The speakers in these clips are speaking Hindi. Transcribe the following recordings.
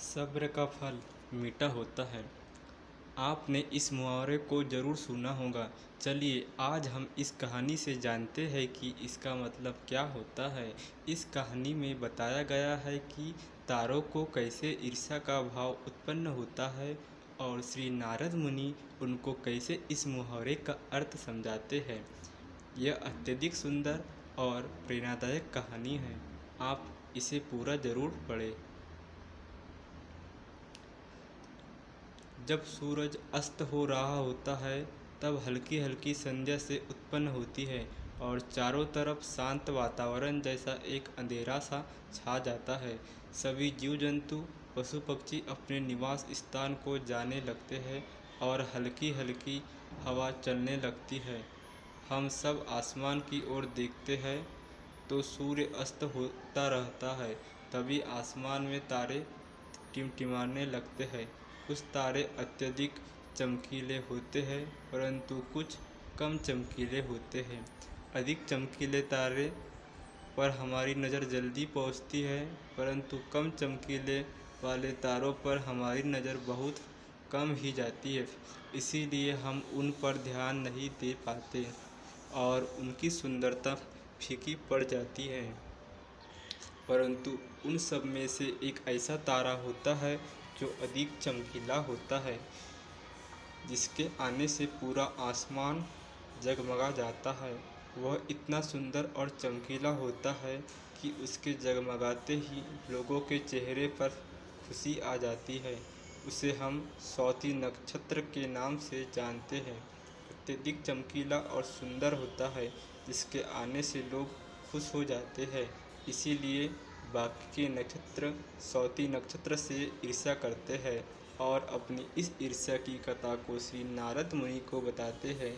सब्र का फल मीठा होता है। आपने इस मुहावरे को ज़रूर सुना होगा। चलिए आज हम इस कहानी से जानते हैं कि इसका मतलब क्या होता है। इस कहानी में बताया गया है कि तारों को कैसे ईर्ष्या का भाव उत्पन्न होता है और श्री नारद मुनि उनको कैसे इस मुहावरे का अर्थ समझाते हैं। यह अत्यधिक सुंदर और प्रेरणादायक कहानी है। आप इसे पूरा ज़रूर पढ़ें। जब सूरज अस्त हो रहा होता है तब हल्की हल्की संध्या से उत्पन्न होती है और चारों तरफ शांत वातावरण जैसा एक अंधेरा सा छा जाता है। सभी जीव जंतु पशु पक्षी अपने निवास स्थान को जाने लगते हैं और हल्की हल्की हवा चलने लगती है। हम सब आसमान की ओर देखते हैं तो सूर्य अस्त होता रहता है। तभी आसमान में तारे टिमटिमाने लगते हैं। कुछ तारे अत्यधिक चमकीले होते हैं परंतु कुछ कम चमकीले होते हैं। अधिक चमकीले तारे पर हमारी नज़र जल्दी पहुंचती है परंतु कम चमकीले वाले तारों पर हमारी नज़र बहुत कम ही जाती है। इसीलिए हम उन पर ध्यान नहीं दे पाते और उनकी सुंदरता फीकी पड़ जाती है। परंतु उन सब में से एक ऐसा तारा होता है जो अधिक चमकीला होता है, जिसके आने से पूरा आसमान जगमगा जाता है। वह इतना सुंदर और चमकीला होता है कि उसके जगमगाते ही लोगों के चेहरे पर खुशी आ जाती है। उसे हम स्वाति नक्षत्र के नाम से जानते हैं। अत्यधिक चमकीला और सुंदर होता है, जिसके आने से लोग खुश हो जाते हैं। इसीलिए बाकी के नक्षत्र स्वाति नक्षत्र से ईर्ष्या करते हैं और अपनी इस ईर्ष्या की कथा को श्री नारद मुनि को बताते हैं।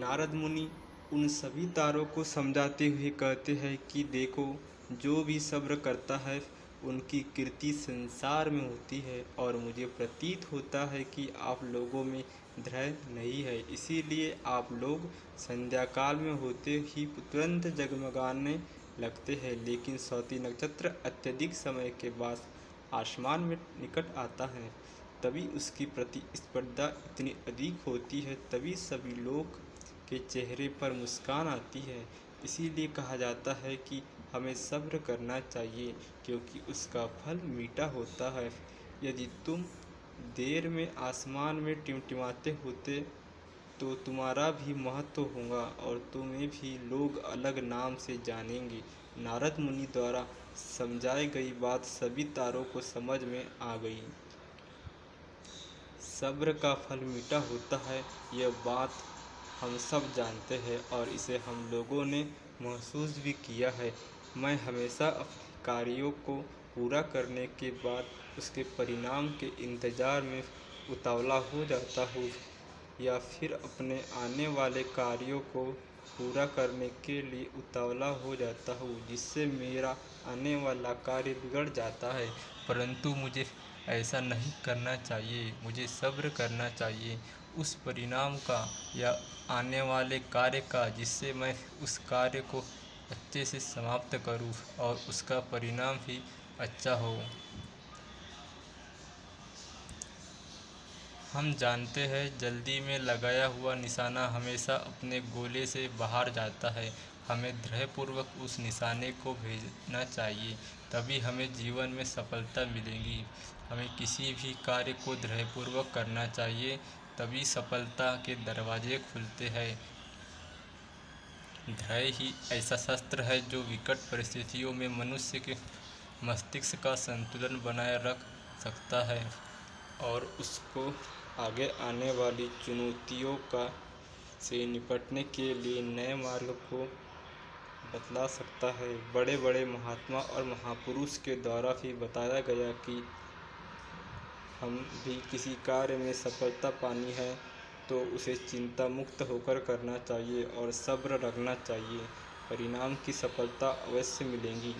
नारद मुनि उन सभी तारों को समझाते हुए कहते हैं कि देखो, जो भी सब्र करता है उनकी कीर्ति संसार में होती है और मुझे प्रतीत होता है कि आप लोगों में धैर्य नहीं है। इसीलिए आप लोग संध्या काल में होते ही तुरंत जगमगाने लगते हैं, लेकिन स्वाति नक्षत्र अत्यधिक समय के बाद आसमान में निकट आता है तभी उसकी प्रतिस्पर्धा इतनी अधिक होती है, तभी सभी लोग के चेहरे पर मुस्कान आती है। इसीलिए कहा जाता है कि हमें सब्र करना चाहिए क्योंकि उसका फल मीठा होता है। यदि तुम देर में आसमान में टिमटिमाते होते तो तुम्हारा भी महत्व होगा और तुम्हें भी लोग अलग नाम से जानेंगे। नारद मुनि द्वारा समझाई गई बात सभी तारों को समझ में आ गई। सब्र का फल मीठा होता है, यह बात हम सब जानते हैं और इसे हम लोगों ने महसूस भी किया है। मैं हमेशा अपने कार्यों को पूरा करने के बाद उसके परिणाम के इंतज़ार में उतावला हो जाता हूँ या फिर अपने आने वाले कार्यों को पूरा करने के लिए उतावला हो जाता हूँ, जिससे मेरा आने वाला कार्य बिगड़ जाता है। परंतु मुझे ऐसा नहीं करना चाहिए। मुझे सब्र करना चाहिए उस परिणाम का या आने वाले कार्य का, जिससे मैं उस कार्य को अच्छे से समाप्त करूं और उसका परिणाम भी अच्छा हो। हम जानते हैं जल्दी में लगाया हुआ निशाना हमेशा अपने गोले से बाहर जाता है। हमें दृढ़पूर्वक उस निशाने को भेजना चाहिए, तभी हमें जीवन में सफलता मिलेगी। हमें किसी भी कार्य को दृढ़पूर्वक करना चाहिए, तभी सफलता के दरवाजे खुलते हैं। धैर्य ही ऐसा शस्त्र है जो विकट परिस्थितियों में मनुष्य के मस्तिष्क का संतुलन बनाए रख सकता है और उसको आगे आने वाली चुनौतियों का से निपटने के लिए नए मार्ग को बतला सकता है। बड़े बड़े महात्मा और महापुरुष के द्वारा भी बताया गया कि हम भी किसी कार्य में सफलता पानी है तो उसे चिंता मुक्त होकर करना चाहिए और सब्र रखना चाहिए। परिणाम की सफलता अवश्य मिलेगी।